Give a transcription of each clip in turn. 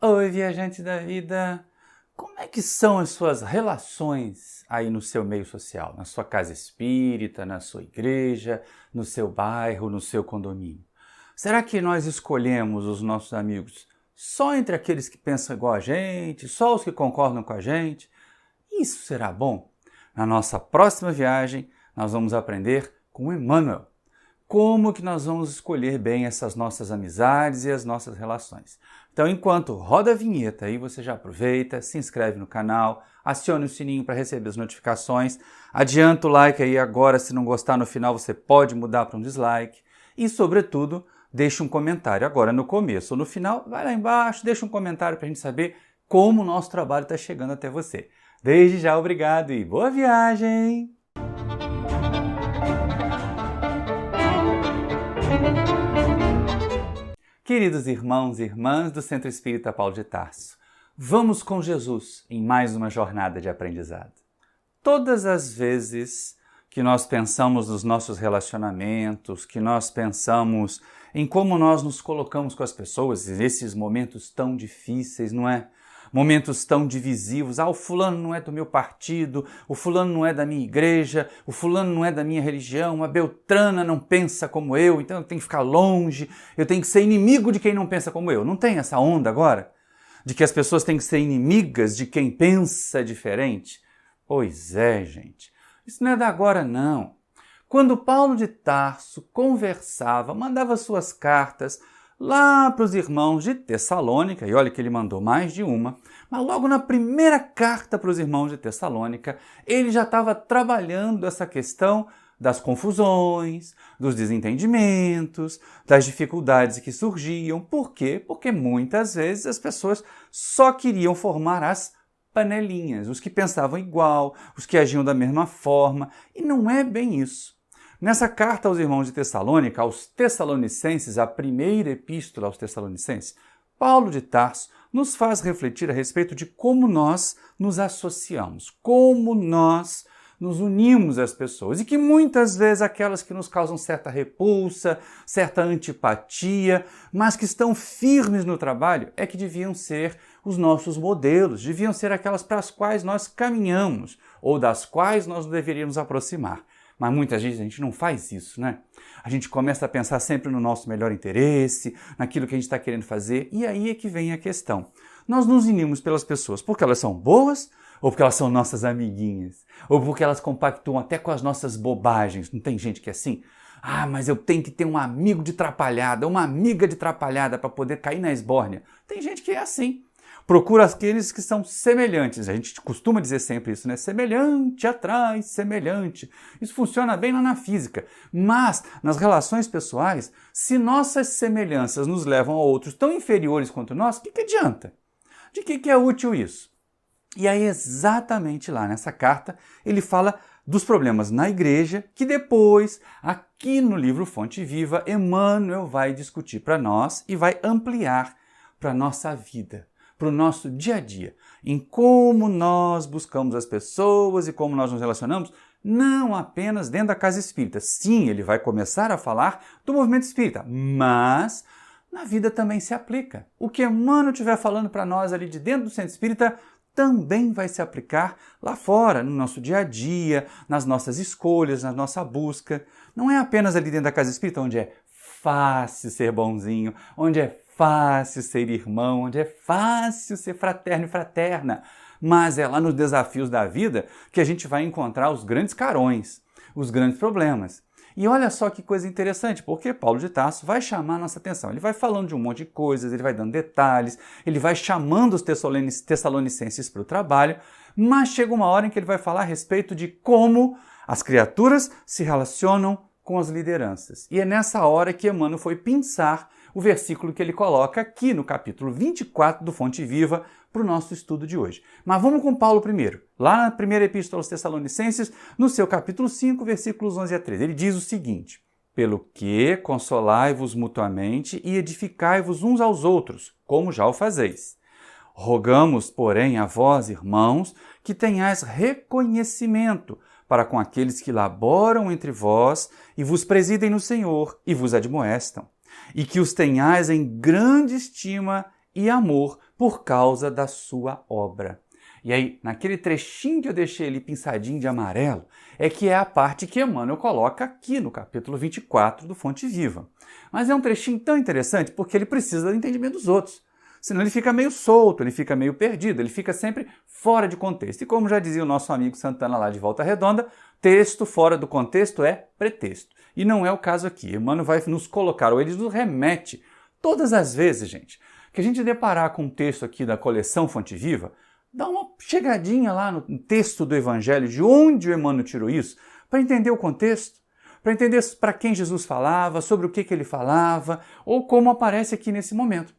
Oi, viajante da vida! Como é que são as suas relações aí no seu meio social? Na sua casa espírita, na sua igreja, no seu bairro, no seu condomínio? Será que nós escolhemos os nossos amigos só entre aqueles que pensam igual a gente, só os que concordam com a gente? Isso será bom? Na nossa próxima viagem, nós vamos aprender com Emmanuel como que nós vamos escolher bem essas nossas amizades e as nossas relações. Então, enquanto roda a vinheta aí, você já aproveita, se inscreve no canal, acione o sininho para receber as notificações, adianta o like aí agora, se não gostar no final você pode mudar para um dislike e, sobretudo, deixa um comentário agora no começo ou no final, vai lá embaixo, deixa um comentário para a gente saber como o nosso trabalho está chegando até você. Desde já, obrigado e boa viagem! Queridos irmãos e irmãs do Centro Espírita Paulo de Tarso, vamos com Jesus em mais uma jornada de aprendizado. Todas as vezes que nós pensamos nos nossos relacionamentos, que nós pensamos em como nós nos colocamos com as pessoas nesses momentos tão difíceis, não é? Momentos tão divisivos, o fulano não é do meu partido, o fulano não é da minha igreja, o fulano não é da minha religião, a Beltrana não pensa como eu, então eu tenho que ficar longe, eu tenho que ser inimigo de quem não pensa como eu. Não tem essa onda agora? De que as pessoas têm que ser inimigas de quem pensa diferente? Pois é, gente, isso não é da agora não. Quando Paulo de Tarso conversava, mandava suas cartas lá para os irmãos de Tessalônica, e olha que ele mandou mais de uma, mas logo na primeira carta para os irmãos de Tessalônica, ele já estava trabalhando essa questão das confusões, dos desentendimentos, das dificuldades que surgiam. Por quê? Porque muitas vezes as pessoas só queriam formar as panelinhas, os que pensavam igual, os que agiam da mesma forma, e não é bem isso. Nessa carta aos irmãos de Tessalônica, aos Tessalonicenses, a primeira epístola aos Tessalonicenses, Paulo de Tarso nos faz refletir a respeito de como nós nos associamos, como nós nos unimos às pessoas e que muitas vezes aquelas que nos causam certa repulsa, certa antipatia, mas que estão firmes no trabalho, é que deviam ser os nossos modelos, deviam ser aquelas para as quais nós caminhamos ou das quais nós deveríamos aproximar. Mas muitas vezes a gente não faz isso, né? A gente começa a pensar sempre no nosso melhor interesse, naquilo que a gente está querendo fazer, e aí é que vem a questão. Nós nos unimos pelas pessoas porque elas são boas, ou porque elas são nossas amiguinhas, ou porque elas compactuam até com as nossas bobagens. Não tem gente que é assim? Ah, mas eu tenho que ter um amigo de trapalhada, uma amiga de trapalhada para poder cair na esbórnia. Tem gente que é assim. Procura aqueles que são semelhantes. A gente costuma dizer sempre isso, né? Semelhante atrai semelhante. Isso funciona bem lá na física. Mas, nas relações pessoais, se nossas semelhanças nos levam a outros tão inferiores quanto nós, o que adianta? De que é útil isso? E aí, exatamente lá nessa carta, ele fala dos problemas na igreja, que depois, aqui no livro Fonte Viva, Emmanuel vai discutir para nós e vai ampliar para a nossa vida, para o nosso dia a dia, em como nós buscamos as pessoas e como nós nos relacionamos, não apenas dentro da casa espírita. Sim, ele vai começar a falar do movimento espírita, mas na vida também se aplica. O que Emmanuel estiver falando para nós ali de dentro do centro espírita também vai se aplicar lá fora, no nosso dia a dia, nas nossas escolhas, na nossa busca. Não é apenas ali dentro da casa espírita onde é fácil ser bonzinho, onde é fácil ser irmão, onde é fácil ser fraterno e fraterna, mas é lá nos desafios da vida que a gente vai encontrar os grandes carões, os grandes problemas. E olha só que coisa interessante, porque Paulo de Tarso vai chamar a nossa atenção. Ele vai falando de um monte de coisas, ele vai dando detalhes, ele vai chamando os tessalonicenses para o trabalho, mas chega uma hora em que ele vai falar a respeito de como as criaturas se relacionam com as lideranças. E é nessa hora que Emmanuel foi pensar o versículo que ele coloca aqui no capítulo 24 do Fonte Viva para o nosso estudo de hoje. Mas vamos com Paulo primeiro. Lá na primeira epístola aos Tessalonicenses, no seu capítulo 5, versículos 11 a 13, ele diz o seguinte: pelo que consolai-vos mutuamente e edificai-vos uns aos outros, como já o fazeis. Rogamos, porém, a vós, irmãos, que tenhais reconhecimento para com aqueles que laboram entre vós e vos presidem no Senhor e vos admoestam, e que os tenhais em grande estima e amor por causa da sua obra. E aí, naquele trechinho que eu deixei ali pinçadinho de amarelo, é que é a parte que Emmanuel coloca aqui no capítulo 24 do Fonte Viva. Mas é um trechinho tão interessante porque ele precisa do entendimento dos outros. Senão ele fica meio solto, ele fica meio perdido, ele fica sempre fora de contexto. E como já dizia o nosso amigo Santana lá de Volta Redonda, texto fora do contexto é pretexto. E não é o caso aqui. Emmanuel vai nos colocar, ou ele nos remete, todas as vezes, gente, que a gente deparar com um texto aqui da coleção Fonte Viva, dá uma chegadinha lá no texto do Evangelho, de onde o Emmanuel tirou isso, para entender o contexto, para entender para quem Jesus falava, sobre o que ele falava, ou como aparece aqui nesse momento.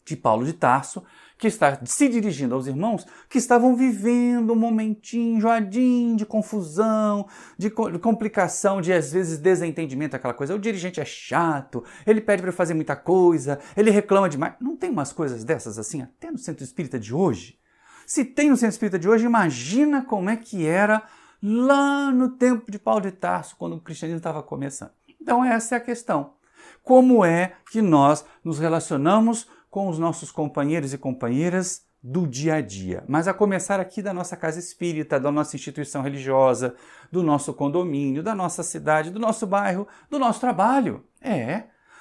De Paulo de Tarso, que está se dirigindo aos irmãos que estavam vivendo um momentinho enjoadinho de confusão, de complicação, de às vezes desentendimento, aquela coisa. O dirigente é chato, ele pede para fazer muita coisa, ele reclama demais. Não tem umas coisas dessas assim até no Centro Espírita de hoje? Se tem no Centro Espírita de hoje, imagina como é que era lá no tempo de Paulo de Tarso, quando o cristianismo estava começando. Então essa é a questão. Como é que nós nos relacionamos com os nossos companheiros e companheiras do dia a dia? Mas a começar aqui da nossa casa espírita, da nossa instituição religiosa, do nosso condomínio, da nossa cidade, do nosso bairro, do nosso trabalho.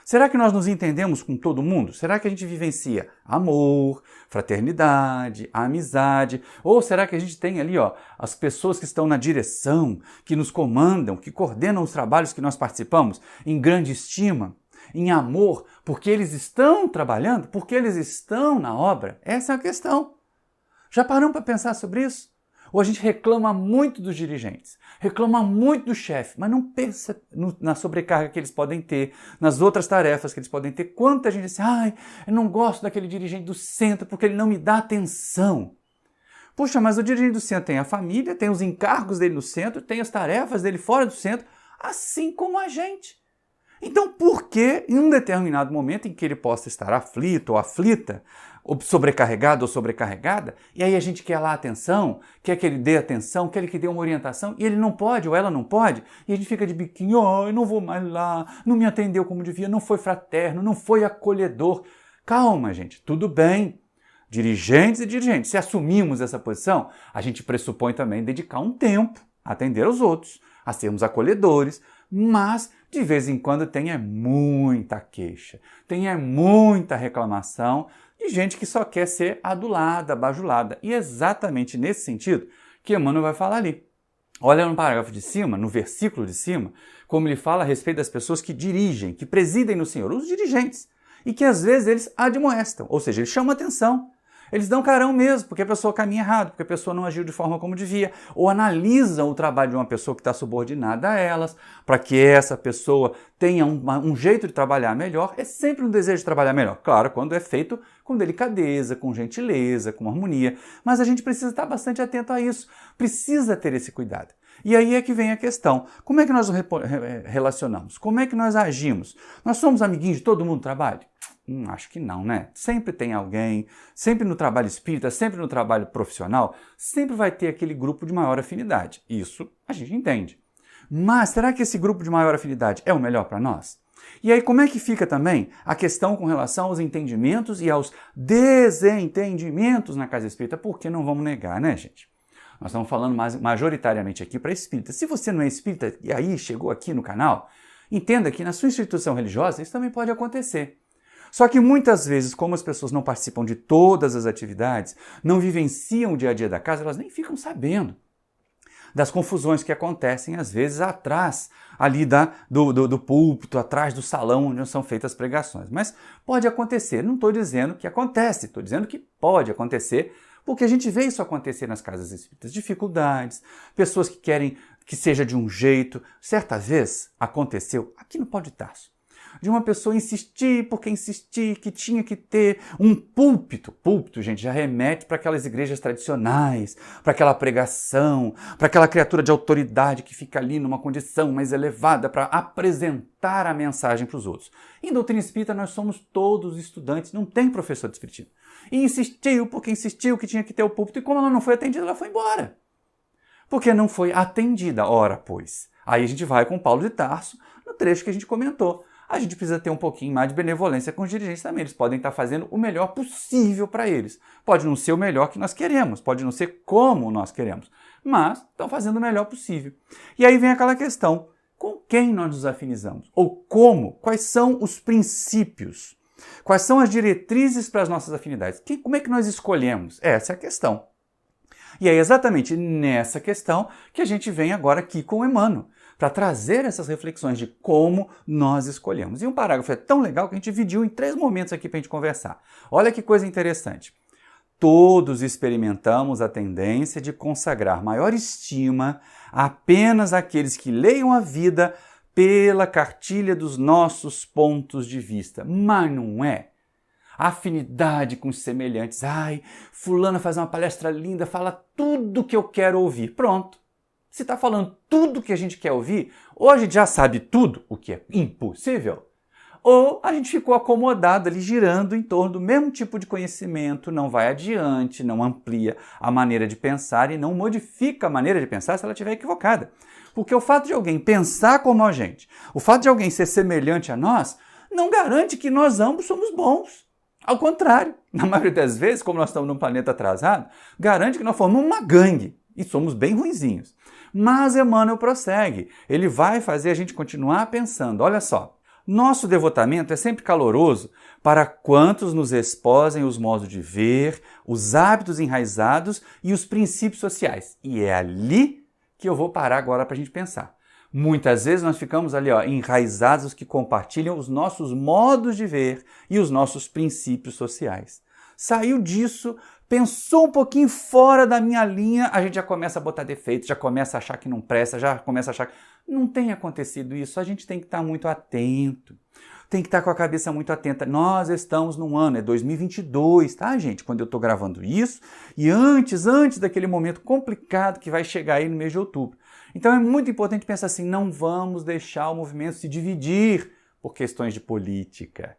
Será que nós nos entendemos com todo mundo? Será que a gente vivencia amor, fraternidade, amizade? Ou será que a gente tem ali as pessoas que estão na direção, que nos comandam, que coordenam os trabalhos que nós participamos em grande estima, em amor, porque eles estão trabalhando, porque eles estão na obra? Essa é a questão. Já paramos para pensar sobre isso? Ou a gente reclama muito dos dirigentes, reclama muito do chefe, mas não pensa na sobrecarga que eles podem ter, nas outras tarefas que eles podem ter. Quanta gente diz assim, eu não gosto daquele dirigente do centro porque ele não me dá atenção. Puxa, mas o dirigente do centro tem a família, tem os encargos dele no centro, tem as tarefas dele fora do centro, assim como a gente. Então, por que, em um determinado momento em que ele possa estar aflito ou aflita, ou sobrecarregado ou sobrecarregada, e aí a gente quer lá atenção, quer que ele dê atenção, quer que ele dê uma orientação, e ele não pode, ou ela não pode, e a gente fica de biquinho, eu não vou mais lá, não me atendeu como devia, não foi fraterno, não foi acolhedor. Calma, gente, tudo bem. Dirigentes e dirigentes, se assumimos essa posição, a gente pressupõe também dedicar um tempo a atender aos outros, a sermos acolhedores, mas de vez em quando tem muita queixa, tem muita reclamação de gente que só quer ser adulada, bajulada. E é exatamente nesse sentido que Emmanuel vai falar ali. Olha no parágrafo de cima, no versículo de cima, como ele fala a respeito das pessoas que dirigem, que presidem no Senhor, os dirigentes, e que às vezes eles admoestam, ou seja, eles chamam atenção. Eles dão carão mesmo, porque a pessoa caminha errado, porque a pessoa não agiu de forma como devia, ou analisam o trabalho de uma pessoa que está subordinada a elas, para que essa pessoa tenha um jeito de trabalhar melhor. É sempre um desejo de trabalhar melhor. Claro, quando é feito com delicadeza, com gentileza, com harmonia, mas a gente precisa estar bastante atento a isso, precisa ter esse cuidado. E aí é que vem a questão, como é que nós nos relacionamos? Como é que nós agimos? Nós somos amiguinhos de todo mundo no trabalho? Acho que não, né? Sempre tem alguém, sempre no trabalho espírita, sempre no trabalho profissional, sempre vai ter aquele grupo de maior afinidade. Isso a gente entende. Mas será que esse grupo de maior afinidade é o melhor para nós? E aí como é que fica também a questão com relação aos entendimentos e aos desentendimentos na casa espírita? Porque não vamos negar, né, gente? Nós estamos falando majoritariamente aqui para espírita. Se você não é espírita e aí chegou aqui no canal, entenda que na sua instituição religiosa isso também pode acontecer. Só que muitas vezes, como as pessoas não participam de todas as atividades, não vivenciam o dia a dia da casa, elas nem ficam sabendo das confusões que acontecem, às vezes, atrás ali do púlpito, atrás do salão onde são feitas as pregações. Mas pode acontecer, não estou dizendo que acontece, estou dizendo que pode acontecer, porque a gente vê isso acontecer nas casas espíritas. Dificuldades, pessoas que querem que seja de um jeito. Certa vez aconteceu aqui no Pau de Tarso, de uma pessoa insistir, porque insistir, que tinha que ter um púlpito. Púlpito, gente, já remete para aquelas igrejas tradicionais, para aquela pregação, para aquela criatura de autoridade que fica ali numa condição mais elevada para apresentar a mensagem para os outros. Em doutrina espírita, nós somos todos estudantes, não tem professor de espiritismo. E insistiu, porque insistiu que tinha que ter o púlpito, e como ela não foi atendida, ela foi embora. Porque não foi atendida. Ora, pois. Aí a gente vai com Paulo de Tarso, no trecho que a gente comentou. a gente precisa ter um pouquinho mais de benevolência com os dirigentes também. Eles podem estar fazendo o melhor possível para eles. Pode não ser o melhor que nós queremos, pode não ser como nós queremos, mas estão fazendo o melhor possível. E aí vem aquela questão, com quem nós nos afinizamos? Ou como? Quais são os princípios? Quais são as diretrizes para as nossas afinidades? Como é que nós escolhemos? Essa é a questão. E é exatamente nessa questão que a gente vem agora aqui com o Emmanuel, para trazer essas reflexões de como nós escolhemos. E um parágrafo é tão legal que a gente dividiu em 3 momentos aqui para a gente conversar. Olha que coisa interessante. Todos experimentamos a tendência de consagrar maior estima apenas àqueles que leiam a vida pela cartilha dos nossos pontos de vista. Mas não é. A afinidade com os semelhantes. Ai, fulana faz uma palestra linda, fala tudo que eu quero ouvir. Pronto. Se está falando tudo que a gente quer ouvir, ou a gente já sabe tudo, o que é impossível, ou a gente ficou acomodado ali, girando em torno do mesmo tipo de conhecimento, não vai adiante, não amplia a maneira de pensar e não modifica a maneira de pensar se ela estiver equivocada. Porque o fato de alguém pensar como a gente, o fato de alguém ser semelhante a nós, não garante que nós ambos somos bons. Ao contrário, na maioria das vezes, como nós estamos num planeta atrasado, garante que nós formamos uma gangue e somos bem ruinzinhos. Mas Emmanuel prossegue, ele vai fazer a gente continuar pensando, olha só, nosso devotamento é sempre caloroso para quantos nos exposem os modos de ver, os hábitos enraizados e os princípios sociais. E é ali que eu vou parar agora para a gente pensar. Muitas vezes nós ficamos ali, enraizados os que compartilham os nossos modos de ver e os nossos princípios sociais. Saiu disso, pensou um pouquinho fora da minha linha, a gente já começa a botar defeitos, já começa a achar que não presta, já começa a achar que não tem acontecido isso. A gente tem que estar muito atento, tem que estar com a cabeça muito atenta. Nós estamos num ano, é 2022, tá, gente? Quando eu estou gravando isso, e antes daquele momento complicado que vai chegar aí no mês de outubro. Então é muito importante pensar assim, não vamos deixar o movimento se dividir por questões de política.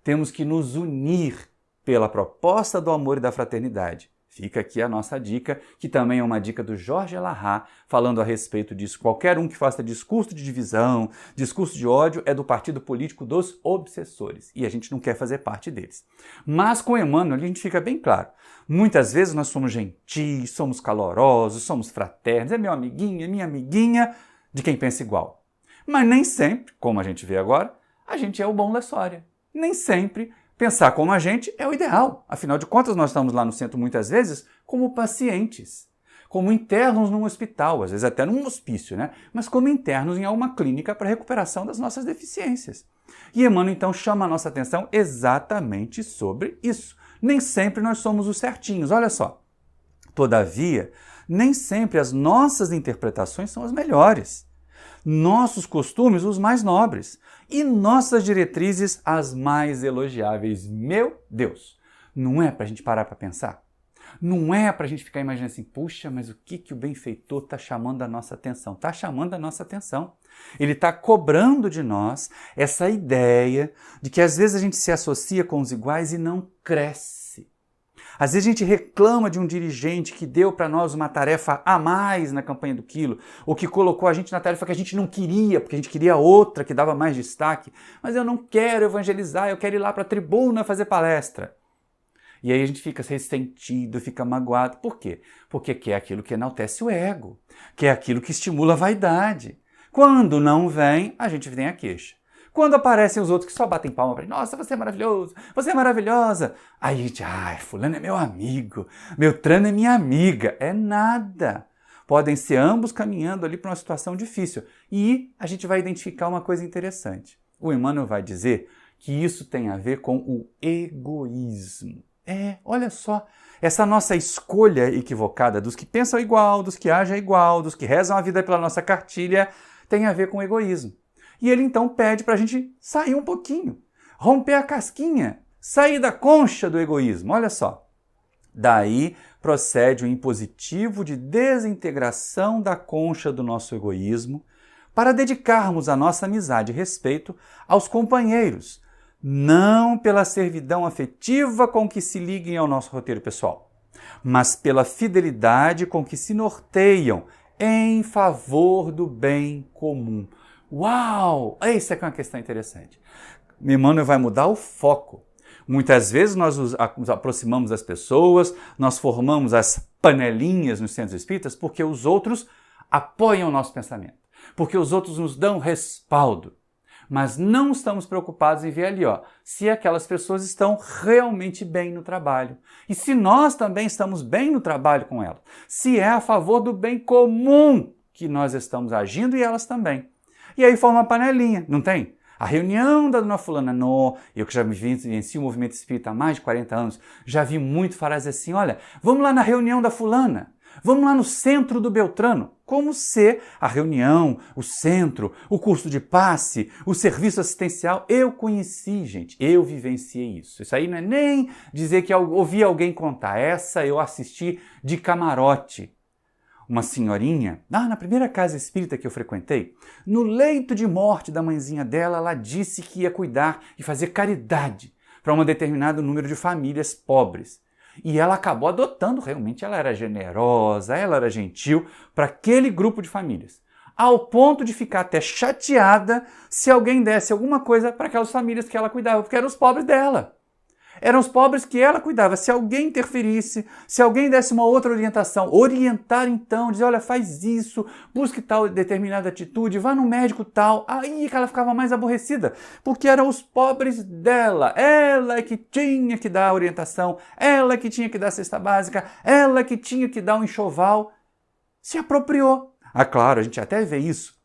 Temos que nos unir pela proposta do amor e da fraternidade. Fica aqui a nossa dica, que também é uma dica do Jorge Elahá, falando a respeito disso. Qualquer um que faça discurso de divisão, discurso de ódio, é do partido político dos obsessores. E a gente não quer fazer parte deles. Mas com Emmanuel a gente fica bem claro. Muitas vezes nós somos gentis, somos calorosos, somos fraternos, é meu amiguinho, é minha amiguinha, de quem pensa igual. Mas nem sempre, como a gente vê agora, a gente é o bom da história. Nem sempre pensar como a gente é o ideal. Afinal de contas, nós estamos lá no centro muitas vezes como pacientes, como internos num hospital, às vezes até num hospício, né? Mas como internos em alguma clínica para recuperação das nossas deficiências. E Emmanuel então chama a nossa atenção exatamente sobre isso. Nem sempre nós somos os certinhos, olha só. Todavia, nem sempre as nossas interpretações são as melhores. Nossos costumes os mais nobres e nossas diretrizes as mais elogiáveis. Meu Deus! Não é para a gente parar para pensar? Não é para a gente ficar imaginando assim, puxa, mas o que o benfeitor está chamando a nossa atenção? Está chamando a nossa atenção. Ele está cobrando de nós essa ideia de que às vezes a gente se associa com os iguais e não cresce. Às vezes a gente reclama de um dirigente que deu para nós uma tarefa a mais na campanha do quilo, ou que colocou a gente na tarefa que a gente não queria, porque a gente queria outra que dava mais destaque. Mas eu não quero evangelizar, eu quero ir lá para a tribuna fazer palestra. E aí a gente fica ressentido, fica magoado. Por quê? Porque quer aquilo que enaltece o ego, quer aquilo que estimula a vaidade. Quando não vem, a gente tem a queixa. Quando aparecem os outros que só batem palma para nossa, você é maravilhoso, você é maravilhosa. Aí a gente, fulano é meu amigo, Beltrano é minha amiga. É nada. Podem ser ambos caminhando ali para uma situação difícil. E a gente vai identificar uma coisa interessante. O Emmanuel vai dizer que isso tem a ver com o egoísmo. Olha só, essa nossa escolha equivocada dos que pensam igual, dos que agem igual, dos que rezam a vida pela nossa cartilha, tem a ver com o egoísmo. E ele então pede para a gente sair um pouquinho, romper a casquinha, sair da concha do egoísmo. Olha só. Daí procede o impositivo de desintegração da concha do nosso egoísmo para dedicarmos a nossa amizade e respeito aos companheiros, não pela servidão afetiva com que se liguem ao nosso roteiro pessoal, mas pela fidelidade com que se norteiam em favor do bem comum. Uau! Essa é uma questão interessante. Emmanuel vai mudar o foco. Muitas vezes nós nos aproximamos das pessoas, nós formamos as panelinhas nos centros espíritas porque os outros apoiam o nosso pensamento, porque os outros nos dão respaldo. Mas não estamos preocupados em ver ali, se aquelas pessoas estão realmente bem no trabalho. E se nós também estamos bem no trabalho com elas. Se é a favor do bem comum que nós estamos agindo e elas também. E aí forma uma panelinha, não tem? A reunião da dona fulana, eu que já me vivencio o movimento espírita há mais de 40 anos, já vi muito frases assim, olha, vamos lá na reunião da fulana. Vamos lá no centro do Beltrano, como se a reunião, o centro, o curso de passe, o serviço assistencial, eu conheci, gente, eu vivenciei isso. Isso aí não é nem dizer que eu ouvi alguém contar, essa eu assisti de camarote. Uma senhorinha, na primeira casa espírita que eu frequentei, no leito de morte da mãezinha dela, ela disse que ia cuidar e fazer caridade para um determinado número de famílias pobres. E ela acabou adotando, realmente, ela era generosa, ela era gentil para aquele grupo de famílias. Ao ponto de ficar até chateada se alguém desse alguma coisa para aquelas famílias que ela cuidava, porque eram os pobres dela. Eram os pobres que ela cuidava. Se alguém interferisse, se alguém desse uma outra orientação, orientar então, dizer, olha, faz isso, busque tal determinada atitude, vá no médico tal, aí que ela ficava mais aborrecida, porque eram os pobres dela, ela que tinha que dar a orientação, ela que tinha que dar a cesta básica, ela que tinha que dar um enxoval, se apropriou. Claro, a gente até vê isso.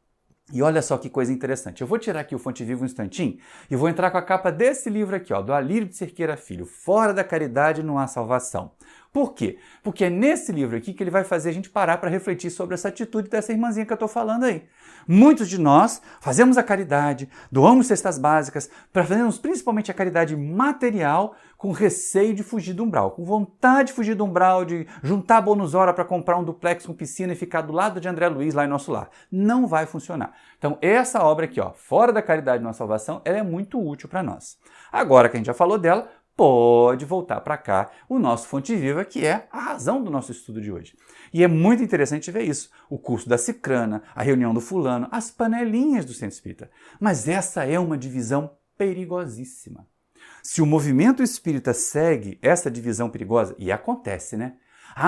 E olha só que coisa interessante. Eu vou tirar aqui o Fonte Viva um instantinho e vou entrar com a capa desse livro aqui, do Alírio de Cerqueira Filho, Fora da Caridade não há salvação. Por quê? Porque é nesse livro aqui que ele vai fazer a gente parar para refletir sobre essa atitude dessa irmãzinha que eu estou falando aí. Muitos de nós fazemos a caridade, doamos cestas básicas, fazemos principalmente a caridade material com receio de fugir do umbral, com vontade de fugir do umbral, de juntar bônus hora para comprar um duplex com piscina e ficar do lado de André Luiz lá em nosso lar. Não vai funcionar. Então essa obra aqui, Fora da Caridade não há salvação, ela é muito útil para nós. Agora que a gente já falou dela, pode voltar para cá o nosso Fonte Viva, que é a razão do nosso estudo de hoje. E é muito interessante ver isso. O curso da cicrana, a reunião do fulano, as panelinhas do centro espírita. Mas essa é uma divisão perigosíssima. Se o movimento espírita segue essa divisão perigosa, e acontece, né?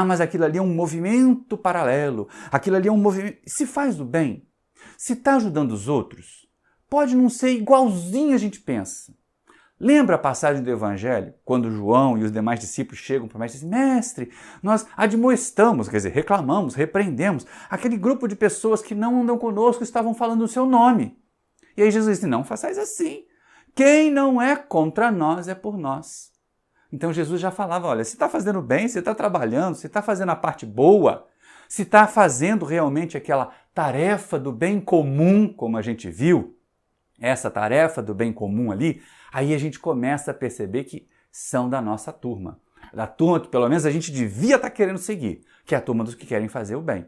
Mas aquilo ali é um movimento paralelo, aquilo ali é um movimento... Se faz do bem, se está ajudando os outros, pode não ser igualzinho a gente pensa. Lembra a passagem do Evangelho, quando João e os demais discípulos chegam para o mestre e dizem, mestre, nós admoestamos, quer dizer, reclamamos, repreendemos aquele grupo de pessoas que não andam conosco estavam falando o seu nome. E aí Jesus disse, não façais assim. Quem não é contra nós é por nós. Então Jesus já falava, olha, se está fazendo bem, se está trabalhando, se está fazendo a parte boa, se está fazendo realmente aquela tarefa do bem comum, como a gente viu, essa tarefa do bem comum ali, aí a gente começa a perceber que são da nossa turma. Da turma que pelo menos a gente devia estar querendo seguir, que é a turma dos que querem fazer o bem.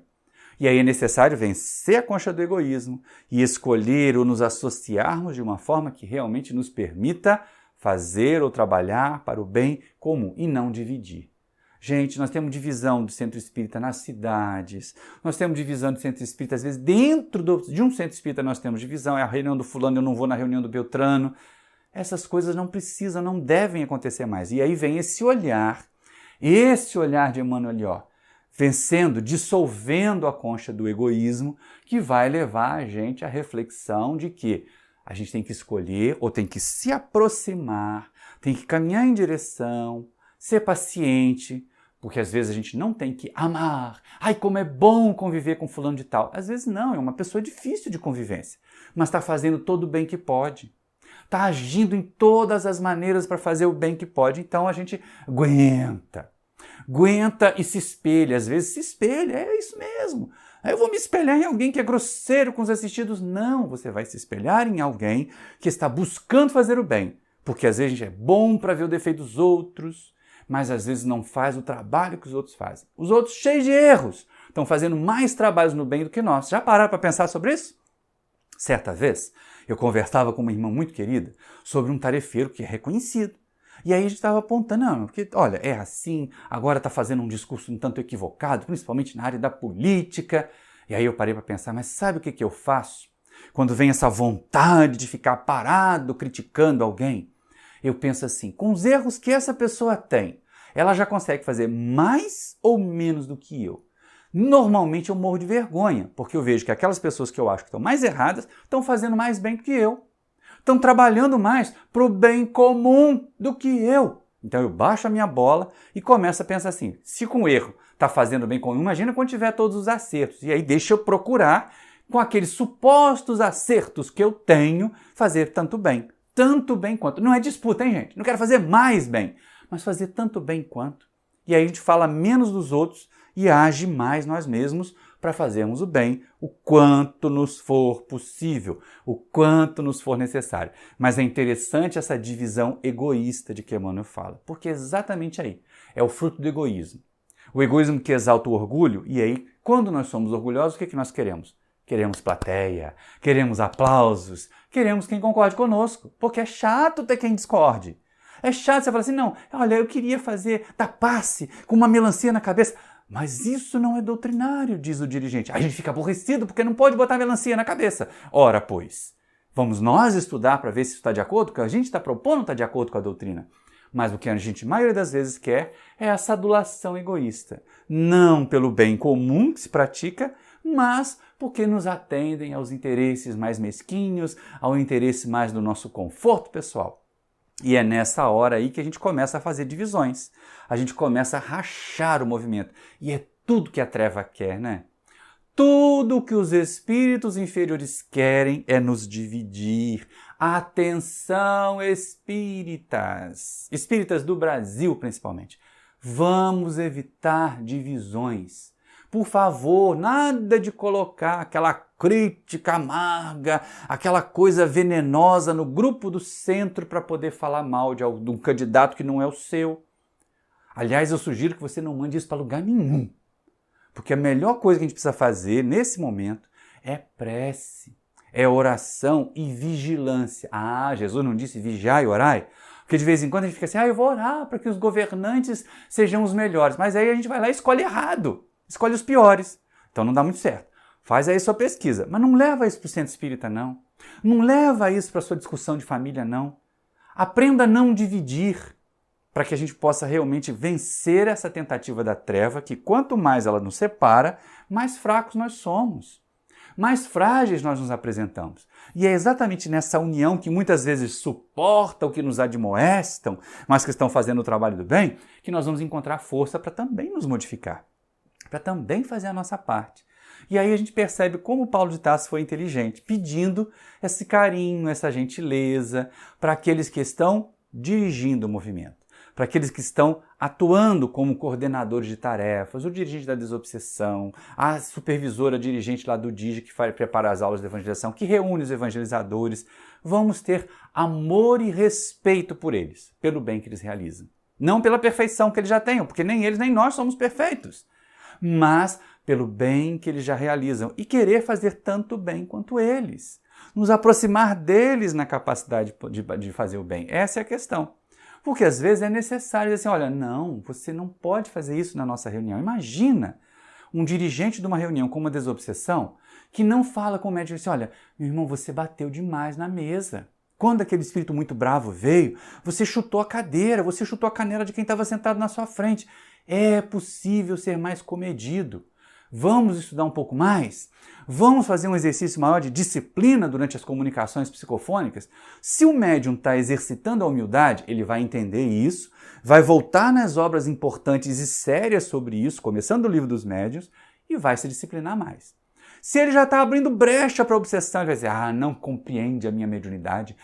E aí é necessário vencer a concha do egoísmo e escolher ou nos associarmos de uma forma que realmente nos permita fazer ou trabalhar para o bem comum e não dividir. Gente, nós temos divisão do centro espírita nas cidades, nós temos divisão do centro espírita, às vezes dentro de um centro espírita nós temos divisão, é a reunião do fulano, eu não vou na reunião do Beltrano. Essas coisas não precisam, não devem acontecer mais. E aí vem esse olhar de Emmanuel ali, vencendo, dissolvendo a concha do egoísmo, que vai levar a gente à reflexão de que a gente tem que escolher ou tem que se aproximar, tem que caminhar em direção, ser paciente, porque às vezes a gente não tem que amar. Ai, como é bom conviver com fulano de tal. Às vezes não, é uma pessoa difícil de convivência, mas está fazendo todo o bem que pode. Está agindo em todas as maneiras para fazer o bem que pode, então a gente aguenta e se espelha, às vezes se espelha, é isso mesmo. Eu vou me espelhar em alguém que é grosseiro com os assistidos. Não, você vai se espelhar em alguém que está buscando fazer o bem, porque às vezes a gente é bom para ver o defeito dos outros, mas às vezes não faz o trabalho que os outros fazem. Os outros, cheios de erros, estão fazendo mais trabalhos no bem do que nós. Já pararam para pensar sobre isso? Certa vez, eu conversava com uma irmã muito querida sobre um tarefeiro que é reconhecido. E aí a gente estava apontando, não, porque, olha, é assim, agora está fazendo um discurso um tanto equivocado, principalmente na área da política. E aí eu parei para pensar, mas sabe o que eu faço? quando vem essa vontade de ficar parado criticando alguém, eu penso assim, com os erros que essa pessoa tem, ela já consegue fazer mais ou menos do que eu. Normalmente eu morro de vergonha, porque eu vejo que aquelas pessoas que eu acho que estão mais erradas estão fazendo mais bem do que eu. Estão trabalhando mais para o bem comum do que eu. Então eu baixo a minha bola e começo a pensar assim, se com o erro está fazendo bem comum, imagina quando tiver todos os acertos. E aí deixa eu procurar, com aqueles supostos acertos que eu tenho, fazer tanto bem quanto. Não é disputa, hein, gente? Não quero fazer mais bem, mas fazer tanto bem quanto. E aí a gente fala menos dos outros e age mais nós mesmos para fazermos o bem o quanto nos for possível, o quanto nos for necessário. Mas é interessante essa divisão egoísta de que Emmanuel fala, porque é exatamente aí, é o fruto do egoísmo. O egoísmo que exalta o orgulho, e aí, quando nós somos orgulhosos, o que nós queremos? Queremos plateia, queremos aplausos, queremos quem concorde conosco, porque é chato ter quem discorde. É chato você falar assim, não, olha, eu queria dar passe com uma melancia na cabeça, mas isso não é doutrinário, diz o dirigente. Aí a gente fica aborrecido porque não pode botar melancia na cabeça. Ora, pois, vamos nós estudar para ver se isso está de acordo, o que a gente está propondo está de acordo com a doutrina. Mas o que a gente, maioria das vezes, quer é essa adulação egoísta. Não pelo bem comum que se pratica, mas porque nos atendem aos interesses mais mesquinhos, ao interesse mais do nosso conforto pessoal. E é nessa hora aí que a gente começa a fazer divisões. A gente começa a rachar o movimento. E é tudo que a treva quer, né? Tudo que os espíritos inferiores querem é nos dividir. Atenção, espíritas! Espíritas do Brasil, principalmente. Vamos evitar divisões. Por favor, nada de colocar aquela crítica amarga, aquela coisa venenosa no grupo do centro para poder falar mal de um candidato que não é o seu. Aliás, eu sugiro que você não mande isso para lugar nenhum. Porque a melhor coisa que a gente precisa fazer nesse momento é prece, é oração e vigilância. Ah, Jesus não disse vigiai e orai? Porque de vez em quando a gente fica assim, eu vou orar para que os governantes sejam os melhores. Mas aí a gente vai lá e escolhe errado, escolhe os piores. Então não dá muito certo. Faz aí sua pesquisa, mas não leva isso para o centro espírita, não. Não leva isso para a sua discussão de família, não. Aprenda a não dividir, para que a gente possa realmente vencer essa tentativa da treva, que quanto mais ela nos separa, mais fracos nós somos, mais frágeis nós nos apresentamos. E é exatamente nessa união que muitas vezes suporta o que nos admoestam, mas que estão fazendo o trabalho do bem, que nós vamos encontrar força para também nos modificar, para também fazer a nossa parte. E aí a gente percebe como Paulo de Tarso foi inteligente, pedindo esse carinho, essa gentileza para aqueles que estão dirigindo o movimento, para aqueles que estão atuando como coordenadores de tarefas, o dirigente da desobsessão, a supervisora dirigente lá do DIGE que prepara as aulas de evangelização, que reúne os evangelizadores. Vamos ter amor e respeito por eles, pelo bem que eles realizam. Não pela perfeição que eles já tenham, porque nem eles nem nós somos perfeitos, mas pelo bem que eles já realizam e querer fazer tanto bem quanto eles. Nos aproximar deles na capacidade de fazer o bem. Essa é a questão. Porque às vezes é necessário dizer assim, olha, não, você não pode fazer isso na nossa reunião. Imagina um dirigente de uma reunião com uma desobsessão que não fala com o médico assim, olha, meu irmão, você bateu demais na mesa. Quando aquele espírito muito bravo veio, você chutou a cadeira, você chutou a canela de quem estava sentado na sua frente. É possível ser mais comedido. Vamos estudar um pouco mais? Vamos fazer um exercício maior de disciplina durante as comunicações psicofônicas? Se o médium está exercitando a humildade, ele vai entender isso, vai voltar nas obras importantes e sérias sobre isso, começando o livro dos médiuns, e vai se disciplinar mais. Se ele já está abrindo brecha para a obsessão, ele vai dizer, não compreende a minha mediunidade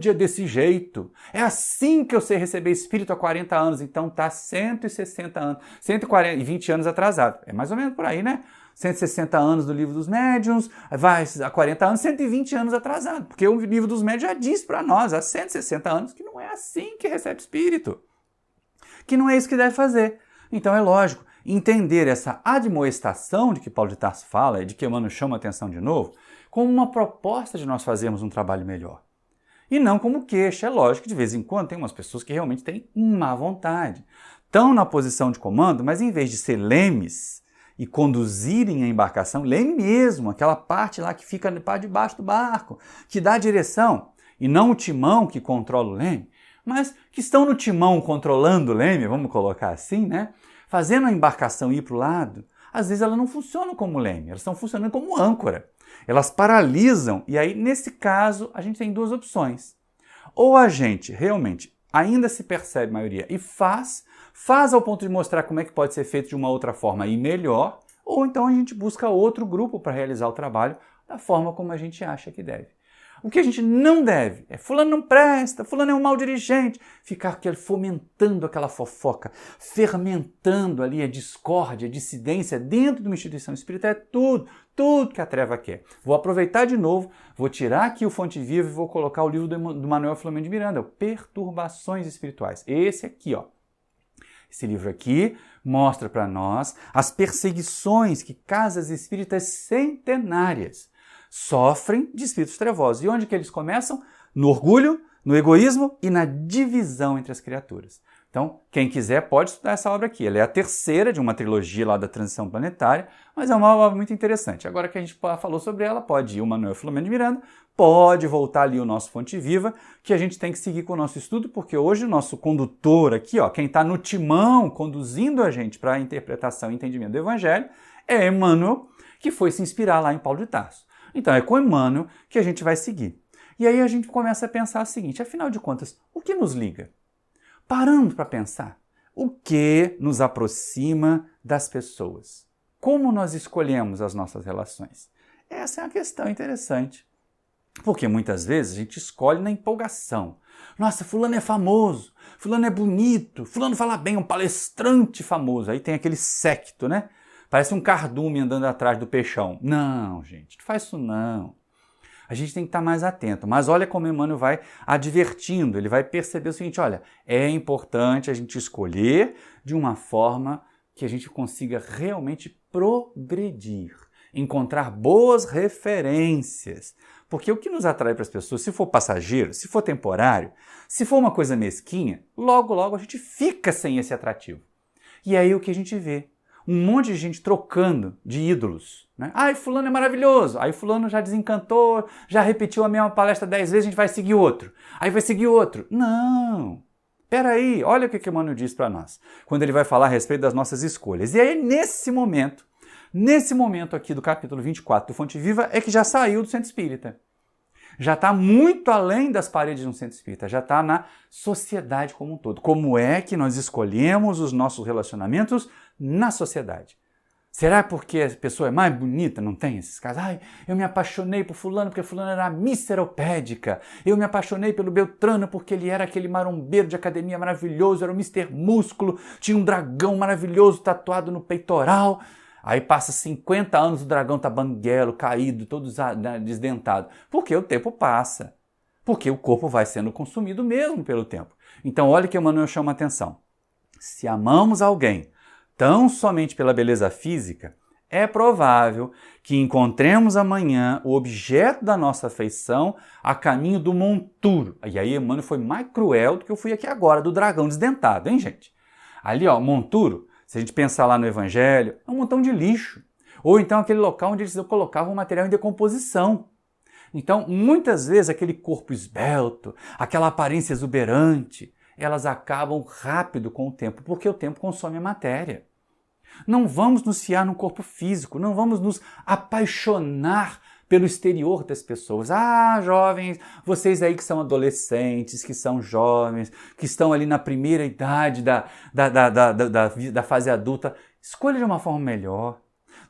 é desse jeito, é assim que eu sei receber espírito há 40 anos, então está 160 anos, 120 anos atrasado, é mais ou menos por aí, né? 160 anos do livro dos médiuns, vai a 40 anos, 120 anos atrasado, porque o livro dos médiuns já diz para nós, há 160 anos, que não é assim que recebe espírito, que não é isso que deve fazer. Então é lógico, entender essa admoestação de que Paulo de Tarso fala e de que Emmanuel chama a atenção de novo, como uma proposta de nós fazermos um trabalho melhor. E não como queixa. É lógico que de vez em quando tem umas pessoas que realmente têm má vontade. Estão na posição de comando, mas em vez de ser lemes, e conduzirem a embarcação, leme mesmo, aquela parte lá que fica debaixo do barco, que dá a direção, e não o timão que controla o leme, mas que estão no timão controlando o leme, vamos colocar assim, né? Fazendo a embarcação ir para o lado, às vezes elas não funcionam como leme, elas estão funcionando como âncora. Elas paralisam, e aí, nesse caso, a gente tem duas opções. Ou a gente realmente ainda se percebe maioria e faz ao ponto de mostrar como é que pode ser feito de uma outra forma e melhor, ou então a gente busca outro grupo para realizar o trabalho da forma como a gente acha que deve. O que a gente não deve é fulano não presta, fulano é um mau dirigente, ficar fomentando aquela fofoca, fermentando ali a discórdia, a dissidência dentro de uma instituição espírita, é tudo que a treva quer. Vou aproveitar de novo, vou tirar aqui o Fonte Viva e vou colocar o livro do Manuel Filomeno de Miranda, Perturbações Espirituais. Esse aqui, ó. Esse livro aqui mostra para nós as perseguições que casas espíritas centenárias sofrem de espíritos trevosos. E onde que eles começam? No orgulho, no egoísmo e na divisão entre as criaturas. Então, quem quiser pode estudar essa obra aqui. Ela é a terceira de uma trilogia lá da Transição Planetária, mas é uma obra muito interessante. Agora que a gente falou sobre ela, pode ir o Manuel Filomeno de Miranda, pode voltar ali o nosso Fonte Viva, que a gente tem que seguir com o nosso estudo, porque hoje o nosso condutor aqui, ó, quem está no timão conduzindo a gente para a interpretação e entendimento do Evangelho, é Emmanuel, que foi se inspirar lá em Paulo de Tarso. Então é com Emmanuel que a gente vai seguir. E aí a gente começa a pensar o seguinte, afinal de contas, o que nos liga? Parando para pensar, o que nos aproxima das pessoas? Como nós escolhemos as nossas relações? Essa é uma questão interessante, porque muitas vezes a gente escolhe na empolgação. Nossa, fulano é famoso, fulano é bonito, fulano fala bem, é um palestrante famoso. Aí tem aquele séquito, né? Parece um cardume andando atrás do peixão. Não, gente, não faz isso não. A gente tem que estar mais atento. Mas olha como Emmanuel vai advertindo, ele vai perceber o seguinte, olha, é importante a gente escolher de uma forma que a gente consiga realmente progredir, encontrar boas referências. Porque o que nos atrai para as pessoas, se for passageiro, se for temporário, se for uma coisa mesquinha, logo a gente fica sem esse atrativo. E aí o que a gente vê? Um monte de gente trocando de ídolos, né? Ai, fulano é maravilhoso. Aí fulano já desencantou, já repetiu a mesma palestra 10 vezes, a gente vai seguir outro. Aí vai seguir outro. Não! Peraí, olha o que Emmanuel diz para nós, quando ele vai falar a respeito das nossas escolhas. E aí, nesse momento aqui do capítulo 24 do Fonte Viva, é que já saiu do centro espírita. Já está muito além das paredes de um centro espírita, já está na sociedade como um todo. Como é que nós escolhemos os nossos relacionamentos na sociedade? Será porque a pessoa é mais bonita? Não tem esses casos? Ai, eu me apaixonei por fulano porque fulano era misteropédica. Eu me apaixonei pelo Beltrano porque ele era aquele marombeiro de academia maravilhoso, era o Mister Músculo, tinha um dragão maravilhoso tatuado no peitoral. Aí passa 50 anos, o dragão tá banguelo, caído, todo desdentado. Porque o tempo passa. Porque o corpo vai sendo consumido mesmo pelo tempo. Então olha que Emmanuel chama a atenção. Se amamos alguém tão somente pela beleza física, é provável que encontremos amanhã o objeto da nossa afeição a caminho do monturo. E aí Emmanuel foi mais cruel do que eu fui aqui agora, do dragão desdentado, hein, gente? Ali, ó, monturo, se a gente pensar lá no Evangelho, é um montão de lixo. Ou então aquele local onde eles colocavam material em decomposição. Então, muitas vezes, aquele corpo esbelto, aquela aparência exuberante, elas acabam rápido com o tempo, porque o tempo consome a matéria. Não vamos nos fiar no corpo físico, não vamos nos apaixonar pelo exterior das pessoas. Ah, jovens, vocês aí que são adolescentes, que são jovens, que estão ali na primeira idade da fase adulta, escolha de uma forma melhor.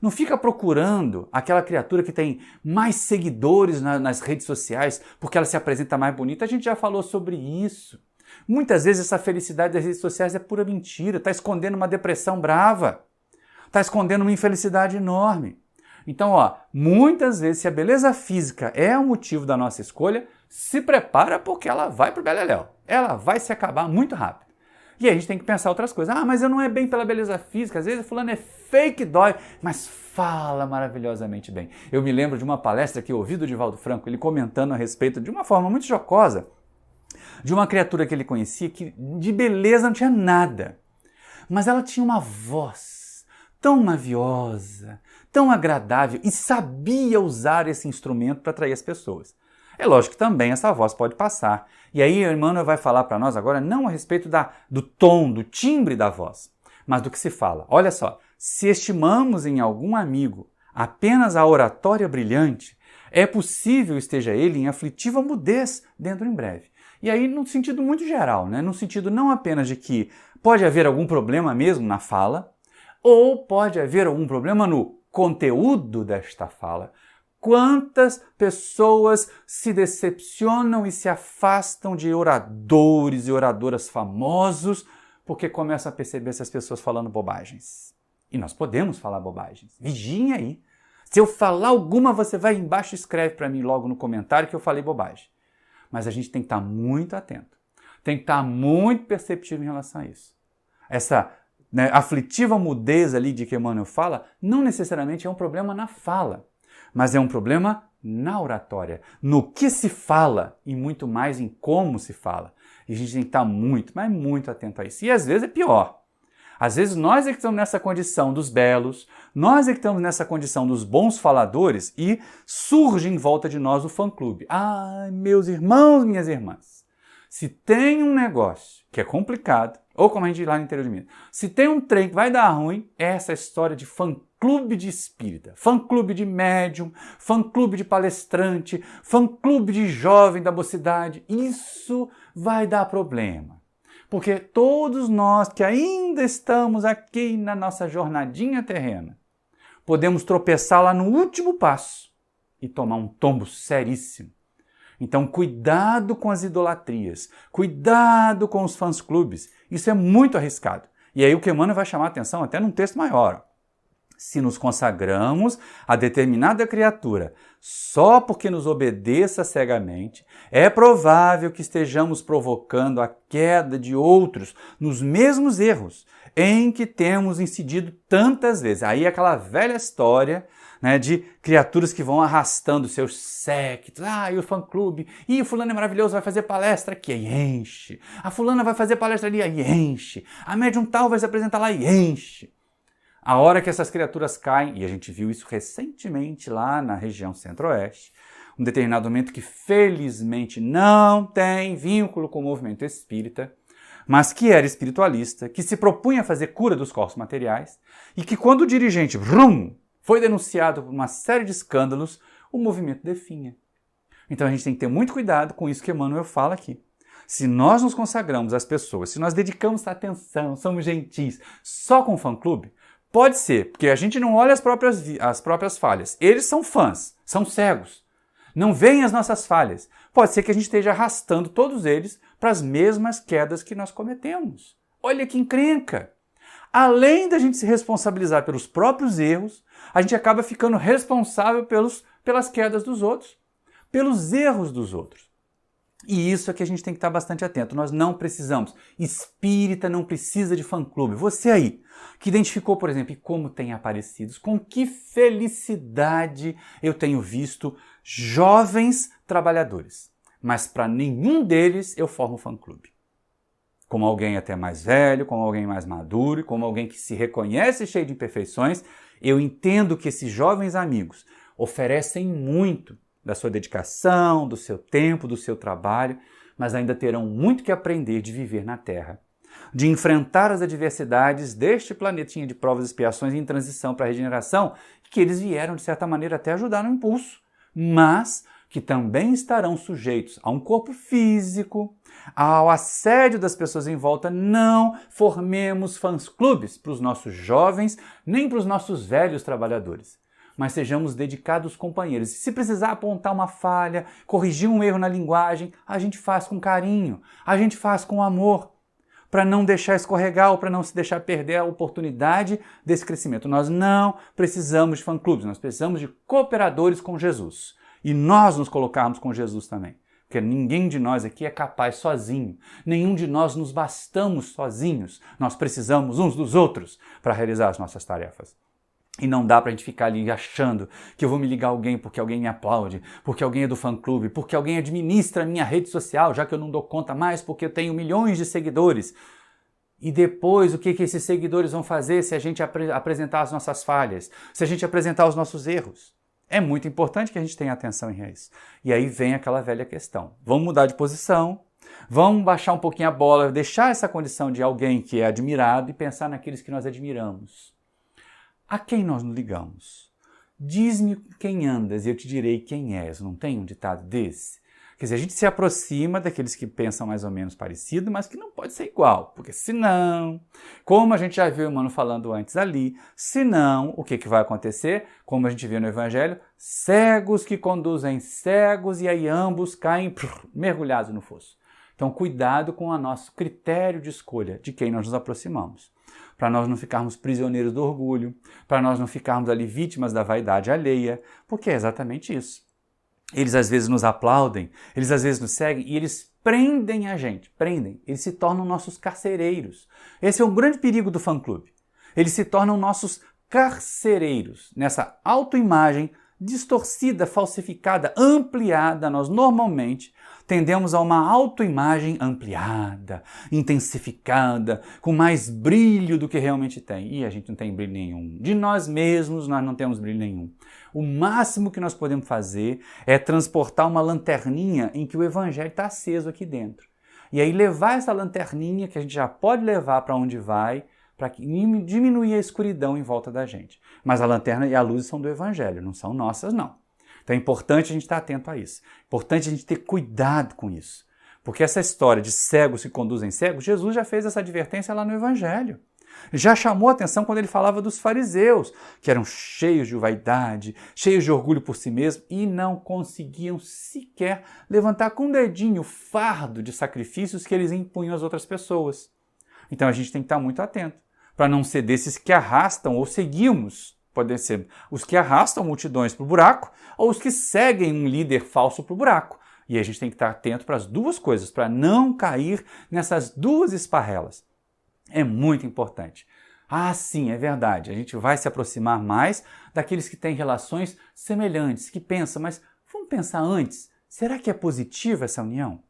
Não fica procurando aquela criatura que tem mais seguidores nas redes sociais porque ela se apresenta mais bonita. A gente já falou sobre isso. Muitas vezes essa felicidade das redes sociais é pura mentira, está escondendo uma depressão brava, está escondendo uma infelicidade enorme. Então, ó, muitas vezes, se a beleza física é o motivo da nossa escolha, se prepara porque ela vai pro beleléu. Ela vai se acabar muito rápido. E aí a gente tem que pensar outras coisas. Ah, mas eu não é bem pela beleza física. Às vezes fulano é fake dói, mas fala maravilhosamente bem. Eu me lembro de uma palestra que eu ouvi do Divaldo Franco, ele comentando a respeito de uma forma muito jocosa, de uma criatura que ele conhecia que de beleza não tinha nada. Mas ela tinha uma voz tão maviosa, tão agradável e sabia usar esse instrumento para atrair as pessoas. É lógico que também essa voz pode passar. E aí Emmanuel vai falar para nós agora não a respeito do tom, do timbre da voz, mas do que se fala. Olha só, se estimamos em algum amigo apenas a oratória brilhante, é possível esteja ele em aflitiva mudez dentro em breve. E aí no sentido muito geral, né? No sentido não apenas de que pode haver algum problema mesmo na fala, ou pode haver algum problema no conteúdo desta fala. Quantas pessoas se decepcionam e se afastam de oradores e oradoras famosos porque começam a perceber essas pessoas falando bobagens. E nós podemos falar bobagens. Vigiem aí. Se eu falar alguma, você vai embaixo e escreve para mim logo no comentário que eu falei bobagem. Mas a gente tem que estar muito atento. Tem que estar muito perceptivo em relação a isso. Essa aflitiva mudez ali de que Emmanuel fala, não necessariamente é um problema na fala, mas é um problema na oratória, no que se fala e muito mais em como se fala. E a gente tem que estar muito, mas muito atento a isso. E às vezes é pior. Às vezes nós é que estamos nessa condição dos belos, nós é que estamos nessa condição dos bons faladores e surge em volta de nós o fã-clube. Ah, meus irmãos, minhas irmãs, se tem um negócio que é complicado, ou como a gente diz lá no interior de Minas, se tem um trem que vai dar ruim, é essa história de fã-clube de espírita, fã-clube de médium, fã-clube de palestrante, fã-clube de jovem da mocidade. Isso vai dar problema. Porque todos nós que ainda estamos aqui na nossa jornadinha terrena, podemos tropeçar lá no último passo e tomar um tombo seríssimo. Então, cuidado com as idolatrias, cuidado com os fãs-clubes. Isso é muito arriscado. E aí o que Emmanuel vai chamar a atenção até num texto maior. Se nos consagramos a determinada criatura só porque nos obedeça cegamente, é provável que estejamos provocando a queda de outros nos mesmos erros em que temos incidido tantas vezes. Aí é aquela velha história, né, de criaturas que vão arrastando seus séquitos. Ah, e o fã-clube. E o fulano é maravilhoso, vai fazer palestra aqui, aí enche. A fulana vai fazer palestra ali, aí enche. A médium tal vai se apresentar lá e enche. A hora que essas criaturas caem, e a gente viu isso recentemente lá na região centro-oeste, um determinado momento que felizmente não tem vínculo com o movimento espírita, mas que era espiritualista, que se propunha a fazer cura dos corpos materiais, e que quando o dirigente foi denunciado por uma série de escândalos, o movimento definha. Então a gente tem que ter muito cuidado com isso que Emmanuel fala aqui. Se nós nos consagramos às pessoas, se nós dedicamos atenção, somos gentis, só com o fã-clube, pode ser, porque a gente não olha as próprias falhas. Eles são fãs, são cegos. Não veem as nossas falhas. Pode ser que a gente esteja arrastando todos eles para as mesmas quedas que nós cometemos. Olha que encrenca! Além da gente se responsabilizar pelos próprios erros, a gente acaba ficando responsável pelas quedas dos outros, pelos erros dos outros. E isso é que a gente tem que estar bastante atento. Nós não precisamos. Espírita não precisa de fã-clube. Você aí, que identificou, por exemplo, e como tem aparecido, com que felicidade eu tenho visto jovens trabalhadores. Mas para nenhum deles eu formo fã-clube. Como alguém até mais velho, como alguém mais maduro, como alguém que se reconhece cheio de imperfeições, eu entendo que esses jovens amigos oferecem muito da sua dedicação, do seu tempo, do seu trabalho, mas ainda terão muito que aprender de viver na Terra, de enfrentar as adversidades deste planetinha de provas e expiações em transição para a regeneração, que eles vieram, de certa maneira, até ajudar no impulso, mas que também estarão sujeitos a um corpo físico, ao assédio das pessoas em volta. Não formemos fãs-clubes para os nossos jovens, nem para os nossos velhos trabalhadores, mas sejamos dedicados companheiros. E se precisar apontar uma falha, corrigir um erro na linguagem, a gente faz com carinho, a gente faz com amor, para não deixar escorregar ou para não se deixar perder a oportunidade desse crescimento. Nós não precisamos de fã-clubes, nós precisamos de cooperadores com Jesus. E nós nos colocarmos com Jesus também. Porque ninguém de nós aqui é capaz sozinho. Nenhum de nós nos bastamos sozinhos. Nós precisamos uns dos outros para realizar as nossas tarefas. E não dá pra gente ficar ali achando que eu vou me ligar a alguém porque alguém me aplaude, porque alguém é do fã-clube, porque alguém administra a minha rede social, já que eu não dou conta mais porque eu tenho milhões de seguidores. E depois, o que esses seguidores vão fazer se a gente apresentar as nossas falhas, se a gente apresentar os nossos erros? É muito importante que a gente tenha atenção em isso. E aí vem aquela velha questão. Vamos mudar de posição, vamos baixar um pouquinho a bola, deixar essa condição de alguém que é admirado e pensar naqueles que nós admiramos. A quem nós nos ligamos? Diz-me quem andas e eu te direi quem és. Não tem um ditado desse? Quer dizer, a gente se aproxima daqueles que pensam mais ou menos parecido, mas que não pode ser igual, porque senão, como a gente já viu o Emmanuel falando antes ali, senão, o que vai acontecer? Como a gente viu no Evangelho, cegos que conduzem cegos e aí ambos caem mergulhados no fosso. Então, cuidado com o nosso critério de escolha de quem nós nos aproximamos, para nós não ficarmos prisioneiros do orgulho, para nós não ficarmos ali vítimas da vaidade alheia, porque é exatamente isso. Eles às vezes nos aplaudem, eles às vezes nos seguem e eles prendem a gente, eles se tornam nossos carcereiros. Esse é o grande perigo do fã-clube. Eles se tornam nossos carcereiros. Nessa autoimagem distorcida, falsificada, ampliada, nós normalmente tendemos a uma autoimagem ampliada, intensificada, com mais brilho do que realmente tem. E a gente não tem brilho nenhum. De nós mesmos, nós não temos brilho nenhum. O máximo que nós podemos fazer é transportar uma lanterninha em que o Evangelho está aceso aqui dentro. E aí levar essa lanterninha, que a gente já pode levar para onde vai, para diminuir a escuridão em volta da gente. Mas a lanterna e a luz são do Evangelho, não são nossas, não. Então é importante a gente estar atento a isso. É importante a gente ter cuidado com isso. Porque essa história de cegos que conduzem cegos, Jesus já fez essa advertência lá no Evangelho. Já chamou a atenção quando ele falava dos fariseus, que eram cheios de vaidade, cheios de orgulho por si mesmos e não conseguiam sequer levantar com um dedinho o fardo de sacrifícios que eles impunham às outras pessoas. Então a gente tem que estar muito atento para não ser desses que arrastam ou seguimos. Podem ser os que arrastam multidões para o buraco ou os que seguem um líder falso para o buraco. E a gente tem que estar atento para as duas coisas, para não cair nessas duas esparrelas. É muito importante. Ah, sim, é verdade. A gente vai se aproximar mais daqueles que têm relações semelhantes, que pensam, mas vamos pensar antes, será que é positiva essa união?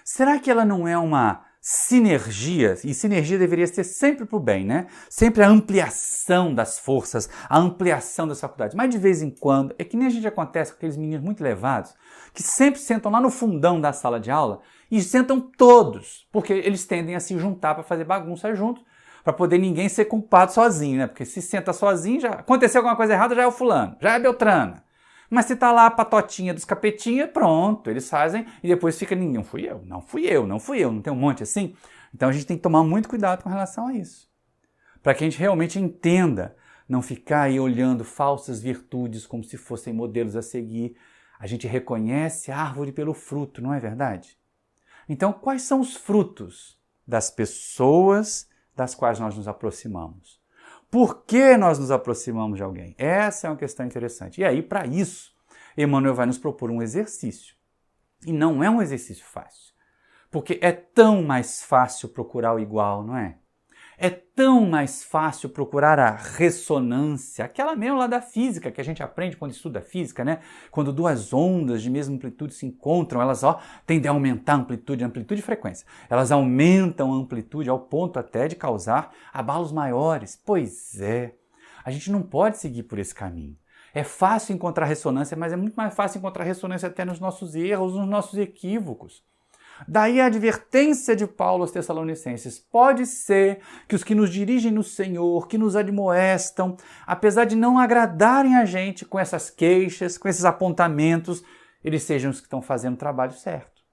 Será que ela não é uma sinergia? E sinergia deveria ser sempre para o bem, né? Sempre a ampliação das forças, a ampliação das faculdades. Mas de vez em quando, é que nem a gente acontece com aqueles meninos muito levados, que sempre sentam lá no fundão da sala de aula e sentam todos, porque eles tendem a se juntar para fazer bagunça junto, para poder ninguém ser culpado sozinho, né? Porque se senta sozinho, já aconteceu alguma coisa errada, já é o fulano, já é a Beltrana. Mas se tá lá a patotinha dos capetinhas, pronto, eles fazem e depois fica ninguém, não fui eu, não tem um monte assim? Então a gente tem que tomar muito cuidado com relação a isso, para que a gente realmente entenda, não ficar aí olhando falsas virtudes como se fossem modelos a seguir. A gente reconhece a árvore pelo fruto, não é verdade? Então, quais são os frutos das pessoas das quais nós nos aproximamos? Por que nós nos aproximamos de alguém? Essa é uma questão interessante. E aí, para isso, Emmanuel vai nos propor um exercício. E não é um exercício fácil. Porque é tão mais fácil procurar o igual, não é? É tão mais fácil procurar a ressonância, aquela mesmo lá da física, que a gente aprende quando estuda física, né? Quando duas ondas de mesma amplitude se encontram, elas tendem a aumentar a amplitude e frequência. Elas aumentam a amplitude ao ponto até de causar abalos maiores. Pois é, a gente não pode seguir por esse caminho. É fácil encontrar ressonância, mas é muito mais fácil encontrar ressonância até nos nossos erros, nos nossos equívocos. Daí a advertência de Paulo aos Tessalonicenses. Pode ser que os que nos dirigem no Senhor, que nos admoestam, apesar de não agradarem a gente com essas queixas, com esses apontamentos, eles sejam os que estão fazendo o trabalho certo.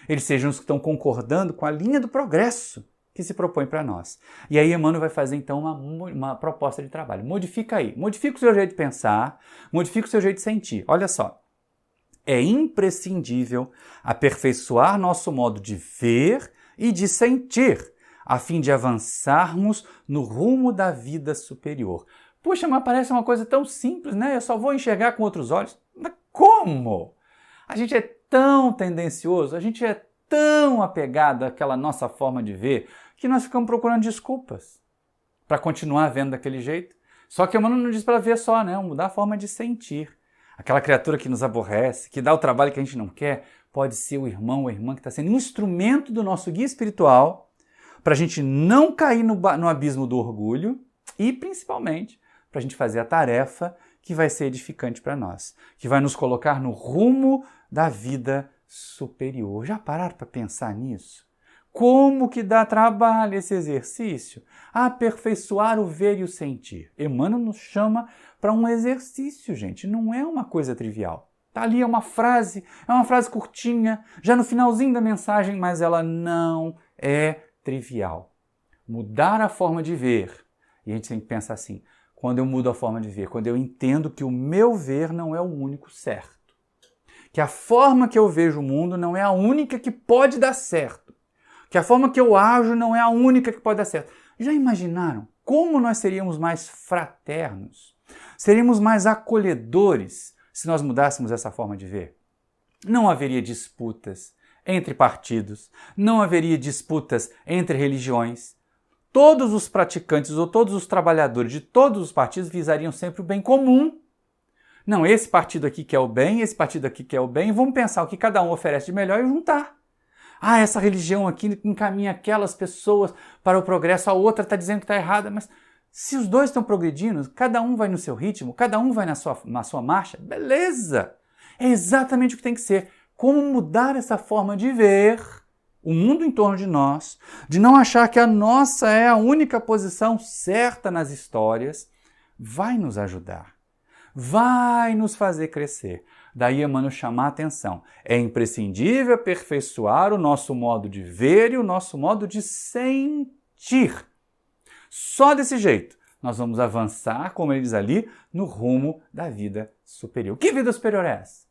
Eles sejam os que estão concordando com a linha do progresso que se propõe para nós. E aí Emmanuel vai fazer então uma proposta de trabalho. Modifica aí. Modifica o seu jeito de pensar, modifica o seu jeito de sentir. Olha só. É imprescindível aperfeiçoar nosso modo de ver e de sentir, a fim de avançarmos no rumo da vida superior. Puxa, mas parece uma coisa tão simples, né? Eu só vou enxergar com outros olhos. Mas como? A gente é tão tendencioso, a gente é tão apegado àquela nossa forma de ver, que nós ficamos procurando desculpas para continuar vendo daquele jeito. Só que o Emmanuel não diz para ver só, né? Mudar a forma de sentir. Aquela criatura que nos aborrece, que dá o trabalho que a gente não quer, pode ser o irmão ou a irmã que está sendo instrumento do nosso guia espiritual para a gente não cair no abismo do orgulho e, principalmente, para a gente fazer a tarefa que vai ser edificante para nós, que vai nos colocar no rumo da vida superior. Já pararam para pensar nisso? Como que dá trabalho esse exercício? Aperfeiçoar o ver e o sentir. Emmanuel nos chama para um exercício, gente, não é uma coisa trivial. Tá ali, é uma frase curtinha, já no finalzinho da mensagem, mas ela não é trivial. Mudar a forma de ver. E a gente tem que pensar assim, quando eu mudo a forma de ver, quando eu entendo que o meu ver não é o único certo, que a forma que eu vejo o mundo não é a única que pode dar certo, que a forma que eu ajo não é a única que pode dar certo. Já imaginaram como nós seríamos mais fraternos? Seríamos mais acolhedores se nós mudássemos essa forma de ver? Não haveria disputas entre partidos, não haveria disputas entre religiões. Todos os praticantes ou todos os trabalhadores de todos os partidos visariam sempre o bem comum. Não, esse partido aqui quer o bem, esse partido aqui quer o bem, vamos pensar o que cada um oferece de melhor e juntar. Ah, essa religião aqui encaminha aquelas pessoas para o progresso, a outra está dizendo que está errada, mas se os dois estão progredindo, cada um vai no seu ritmo, cada um vai na sua marcha, beleza! É exatamente o que tem que ser. Como mudar essa forma de ver o mundo em torno de nós, de não achar que a nossa é a única posição certa nas histórias, vai nos ajudar, vai nos fazer crescer. Daí Emmanuel chama a atenção. É imprescindível aperfeiçoar o nosso modo de ver e o nosso modo de sentir. Só desse jeito nós vamos avançar, como ele diz ali, no rumo da vida superior. Que vida superior é essa?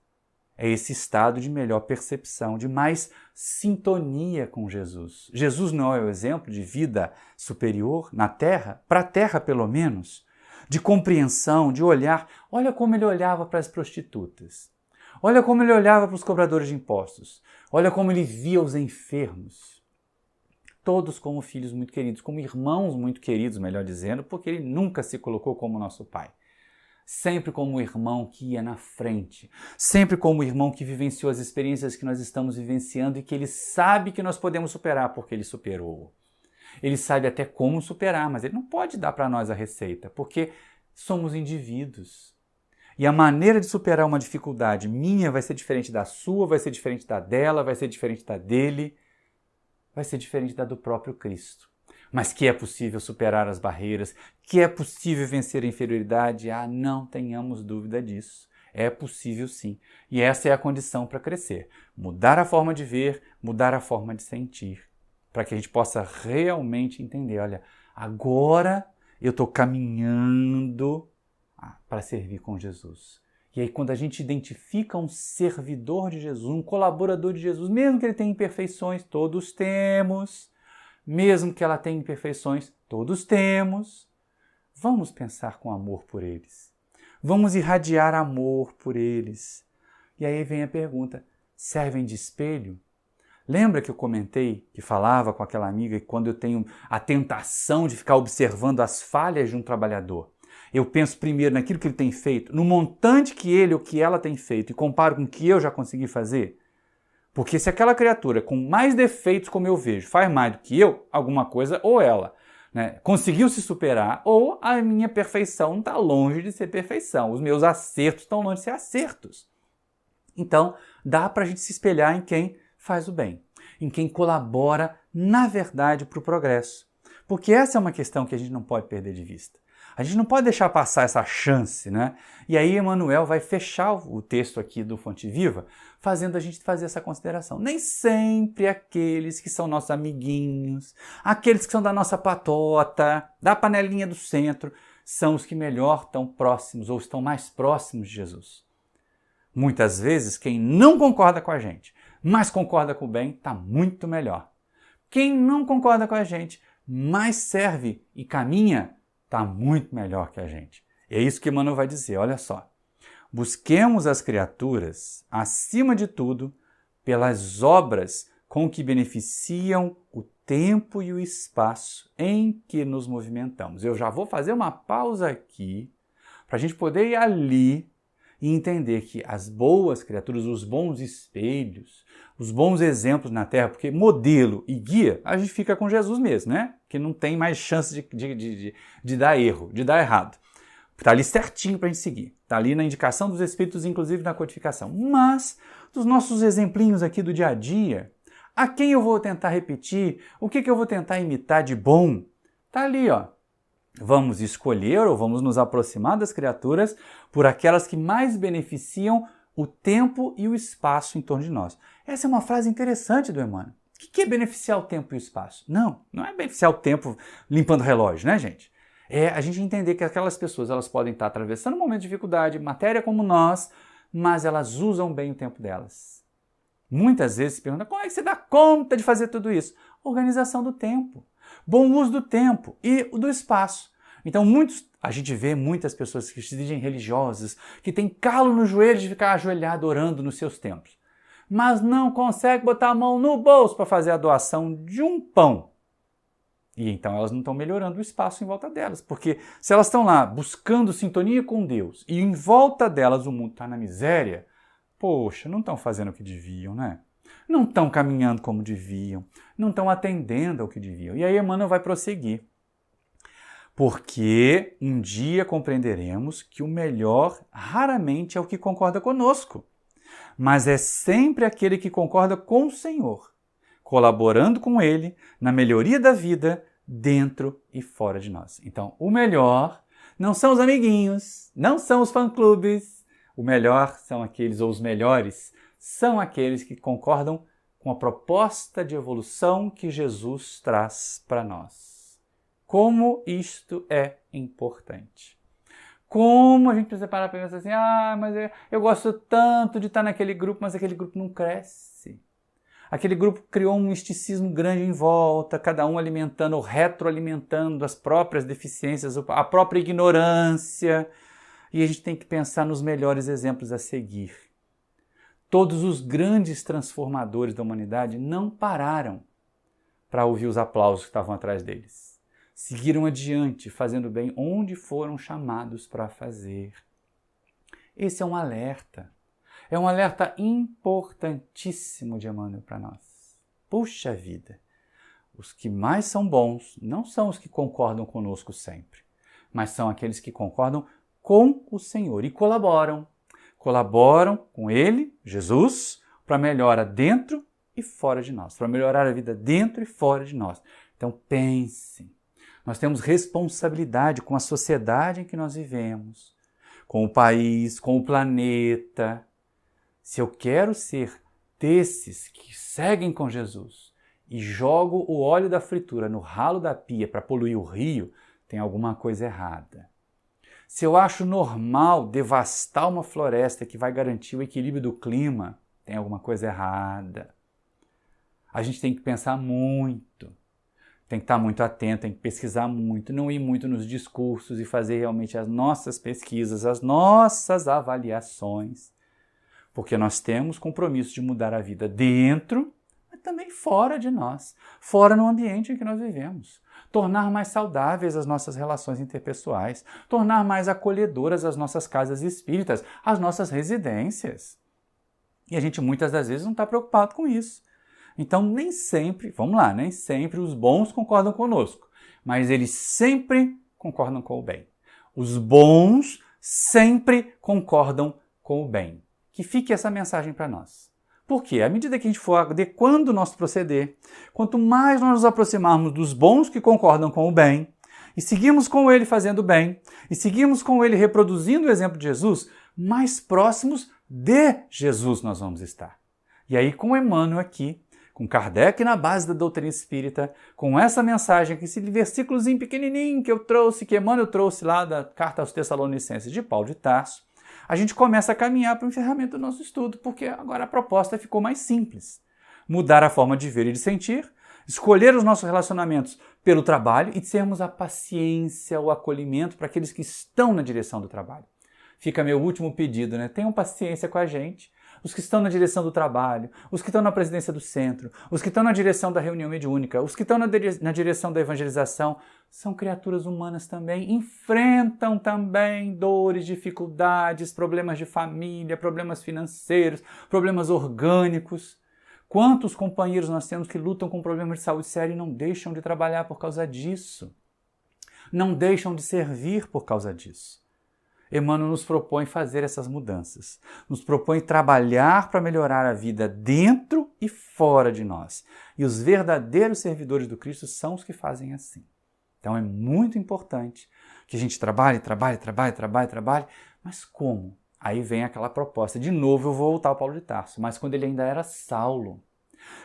É esse estado de melhor percepção, de mais sintonia com Jesus. Jesus não é o exemplo de vida superior na Terra? Para a Terra, pelo menos, de compreensão, de olhar. Olha como ele olhava para as prostitutas. Olha como ele olhava para os cobradores de impostos. Olha como ele via os enfermos. Todos como filhos muito queridos, como irmãos muito queridos, melhor dizendo, porque ele nunca se colocou como nosso pai. Sempre como o irmão que ia na frente, sempre como o irmão que vivenciou as experiências que nós estamos vivenciando e que ele sabe que nós podemos superar porque ele superou. Ele sabe até como superar, mas ele não pode dar para nós a receita, porque somos indivíduos. E a maneira de superar uma dificuldade minha vai ser diferente da sua, vai ser diferente da dela, vai ser diferente da dele, vai ser diferente da do próprio Cristo. Mas que é possível superar as barreiras, que é possível vencer a inferioridade, não tenhamos dúvida disso. É possível sim. E essa é a condição para crescer. Mudar a forma de ver, mudar a forma de sentir. Para que a gente possa realmente entender, olha, agora eu estou caminhando para servir com Jesus. E aí quando a gente identifica um servidor de Jesus, um colaborador de Jesus, mesmo que ele tenha imperfeições, todos temos, mesmo que ela tenha imperfeições, todos temos, vamos pensar com amor por eles. Vamos irradiar amor por eles. E aí vem a pergunta, servem de espelho? Lembra que eu comentei, que falava com aquela amiga que quando eu tenho a tentação de ficar observando as falhas de um trabalhador, eu penso primeiro naquilo que ele tem feito, no montante que ele ou que ela tem feito e comparo com o que eu já consegui fazer? Porque se aquela criatura com mais defeitos, como eu vejo, faz mais do que eu, alguma coisa, ou ela conseguiu se superar, ou a minha perfeição está longe de ser perfeição. Os meus acertos estão longe de ser acertos. Então, dá para a gente se espelhar em quem faz o bem, em quem colabora, na verdade, para o progresso. Porque essa é uma questão que a gente não pode perder de vista. A gente não pode deixar passar essa chance, né? E aí Emmanuel vai fechar o texto aqui do Fonte Viva, fazendo a gente fazer essa consideração. Nem sempre aqueles que são nossos amiguinhos, aqueles que são da nossa patota, da panelinha do centro, são os que melhor estão próximos ou estão mais próximos de Jesus. Muitas vezes, quem não concorda com a gente, mas concorda com o bem, está muito melhor. Quem não concorda com a gente, mas serve e caminha, está muito melhor que a gente. É isso que Emmanuel vai dizer, olha só. Busquemos as criaturas, acima de tudo, pelas obras com que beneficiam o tempo e o espaço em que nos movimentamos. Eu já vou fazer uma pausa aqui para a gente poder ir ali e entender que as boas criaturas, os bons espelhos, os bons exemplos na Terra, porque modelo e guia, a gente fica com Jesus mesmo, né? Que não tem mais chance de dar erro, de dar errado. Está ali certinho para a gente seguir. Está ali na indicação dos Espíritos, inclusive na codificação. Mas, dos nossos exemplinhos aqui do dia a dia, a quem eu vou tentar repetir? O que eu vou tentar imitar de bom? Está ali, ó. Vamos escolher ou vamos nos aproximar das criaturas por aquelas que mais beneficiam o tempo e o espaço em torno de nós. Essa é uma frase interessante do Emmanuel. O que é beneficiar o tempo e o espaço? Não é beneficiar o tempo limpando o relógio, né, gente? É a gente entender que aquelas pessoas elas podem estar atravessando um momento de dificuldade, matéria como nós, mas elas usam bem o tempo delas. Muitas vezes se pergunta, como é que você dá conta de fazer tudo isso? Organização do tempo, bom uso do tempo e do espaço. Então a gente vê muitas pessoas que se dizem religiosas, que têm calo no joelho de ficar ajoelhado orando nos seus templos, mas não consegue botar a mão no bolso para fazer a doação de um pão. E então elas não estão melhorando o espaço em volta delas, porque se elas estão lá buscando sintonia com Deus e em volta delas o mundo está na miséria, poxa, não estão fazendo o que deviam, né? Não estão caminhando como deviam, não estão atendendo ao que deviam. E aí Emmanuel vai prosseguir. Porque um dia compreenderemos que o melhor raramente é o que concorda conosco, mas é sempre aquele que concorda com o Senhor, colaborando com Ele na melhoria da vida dentro e fora de nós. Então, o melhor não são os amiguinhos, não são os fã-clubes. O melhor são aqueles, ou os melhores, são aqueles que concordam com a proposta de evolução que Jesus traz para nós. Como isto é importante. Como a gente precisa parar para pensar assim, mas eu gosto tanto de estar naquele grupo, mas aquele grupo não cresce. Aquele grupo criou um misticismo grande em volta, cada um alimentando ou retroalimentando as próprias deficiências, a própria ignorância. E a gente tem que pensar nos melhores exemplos a seguir. Todos os grandes transformadores da humanidade não pararam para ouvir os aplausos que estavam atrás deles. Seguiram adiante, fazendo bem onde foram chamados para fazer. Esse é um alerta. É um alerta importantíssimo de Emmanuel para nós. Puxa vida! Os que mais são bons não são os que concordam conosco sempre, mas são aqueles que concordam com o Senhor e colaboram. Colaboram com Ele, Jesus, para melhorar dentro e fora de nós, para melhorar a vida dentro e fora de nós. Então pensem, nós temos responsabilidade com a sociedade em que nós vivemos, com o país, com o planeta. Se eu quero ser desses que seguem com Jesus e jogo o óleo da fritura no ralo da pia para poluir o rio, tem alguma coisa errada. Se eu acho normal devastar uma floresta que vai garantir o equilíbrio do clima, tem alguma coisa errada. A gente tem que pensar muito, tem que estar muito atento, tem que pesquisar muito, não ir muito nos discursos e fazer realmente as nossas pesquisas, as nossas avaliações, porque nós temos compromisso de mudar a vida dentro, mas também fora de nós, fora no ambiente em que nós vivemos. Tornar mais saudáveis as nossas relações interpessoais, tornar mais acolhedoras as nossas casas espíritas, as nossas residências. E a gente muitas das vezes não está preocupado com isso. Então nem sempre os bons concordam conosco, mas eles sempre concordam com o bem. Os bons sempre concordam com o bem. Que fique essa mensagem para nós. Porque à medida que a gente for adequando o nosso proceder, quanto mais nós nos aproximarmos dos bons que concordam com o bem, e seguimos com ele fazendo bem, e seguimos com ele reproduzindo o exemplo de Jesus, mais próximos de Jesus nós vamos estar. E aí com Emmanuel aqui, com Kardec na base da doutrina espírita, com essa mensagem, esse versículozinho pequenininho que eu trouxe, que Emmanuel trouxe lá da Carta aos Tessalonicenses de Paulo de Tarso, a gente começa a caminhar para o encerramento do nosso estudo, porque agora a proposta ficou mais simples. Mudar a forma de ver e de sentir, escolher os nossos relacionamentos pelo trabalho e termos a paciência, o acolhimento para aqueles que estão na direção do trabalho. Fica meu último pedido, né? Tenham paciência com a gente. os que estão na direção do trabalho, os que estão na presidência do centro, os que estão na direção da reunião mediúnica, os que estão na direção da evangelização, são criaturas humanas também, enfrentam também dores, dificuldades, problemas de família, problemas financeiros, problemas orgânicos. Quantos companheiros nós temos que lutam com problemas de saúde séria e não deixam de trabalhar por causa disso? Não deixam de servir por causa disso. Emmanuel nos propõe fazer essas mudanças, nos propõe trabalhar para melhorar a vida dentro e fora de nós. E os verdadeiros servidores do Cristo são os que fazem assim. Então é muito importante que a gente trabalhe, mas como? Aí vem aquela proposta, de novo eu vou voltar ao Paulo de Tarso, mas quando ele ainda era Saulo,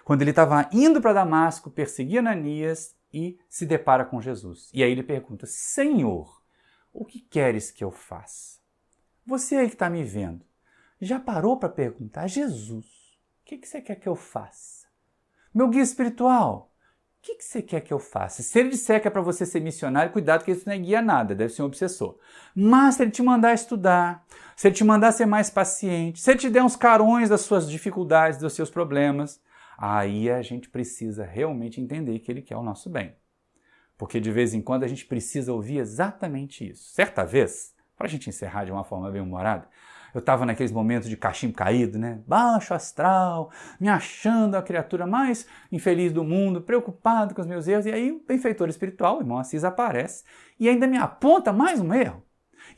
quando ele estava indo para Damasco, perseguia Ananias e se depara com Jesus. E aí ele pergunta, Senhor, o que queres que eu faça? Você aí que está me vendo, já parou para perguntar, Jesus, o que você quer que eu faça? Meu guia espiritual, o que você quer que eu faça? Se ele disser que é para você ser missionário, cuidado que isso não é guia nada, deve ser um obsessor. Mas se ele te mandar estudar, se ele te mandar ser mais paciente, se ele te der uns carões das suas dificuldades, dos seus problemas, aí a gente precisa realmente entender que ele quer o nosso bem. Porque de vez em quando a gente precisa ouvir exatamente isso. Certa vez, para a gente encerrar de uma forma bem humorada, eu estava naqueles momentos de cachimbo caído, né? Baixo astral, me achando a criatura mais infeliz do mundo, preocupado com os meus erros. E aí o benfeitor espiritual, o irmão Assis, aparece e ainda me aponta mais um erro.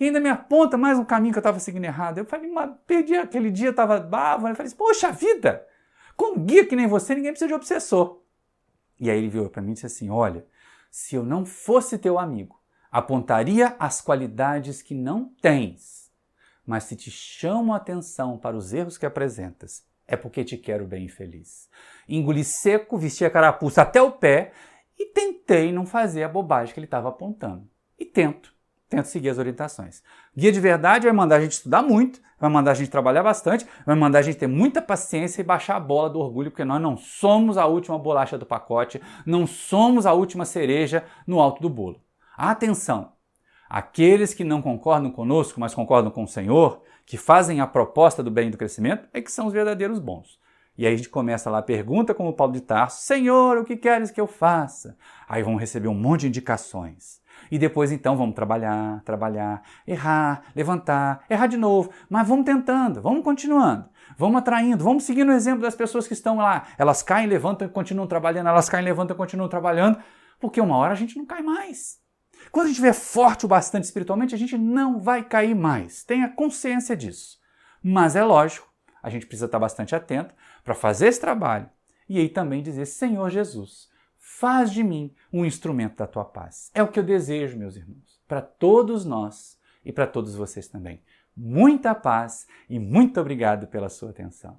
E ainda me aponta mais um caminho que eu estava seguindo errado. Eu falei, perdi aquele dia, eu estava bravo. Eu falei, poxa vida, com um guia que nem você, ninguém precisa de obsessor. E aí ele virou para mim e disse assim, olha, se eu não fosse teu amigo, apontaria as qualidades que não tens. Mas se te chamo a atenção para os erros que apresentas, é porque te quero bem feliz. Engoli seco, vesti a carapuça até o pé e tentei não fazer a bobagem que ele estava apontando. E tento seguir as orientações. Guia de verdade vai mandar a gente estudar muito, vai mandar a gente trabalhar bastante, vai mandar a gente ter muita paciência e baixar a bola do orgulho, porque nós não somos a última bolacha do pacote, não somos a última cereja no alto do bolo. Atenção! Aqueles que não concordam conosco, mas concordam com o Senhor, que fazem a proposta do bem e do crescimento, é que são os verdadeiros bons. E aí a gente começa lá a pergunta como Paulo de Tarso, Senhor, o que queres que eu faça? Aí vão receber um monte de indicações. E depois então vamos trabalhar, errar, levantar, errar de novo. Mas vamos tentando, vamos continuando, vamos atraindo, vamos seguindo o exemplo das pessoas que estão lá. Elas caem, levantam e continuam trabalhando, elas caem, levantam e continuam trabalhando, porque uma hora a gente não cai mais. Quando a gente estiver forte o bastante espiritualmente, a gente não vai cair mais. Tenha consciência disso. Mas é lógico, a gente precisa estar bastante atento para fazer esse trabalho. E aí também dizer, Senhor Jesus, faz de mim um instrumento da tua paz. É o que eu desejo, meus irmãos, para todos nós e para todos vocês também. Muita paz e muito obrigado pela sua atenção.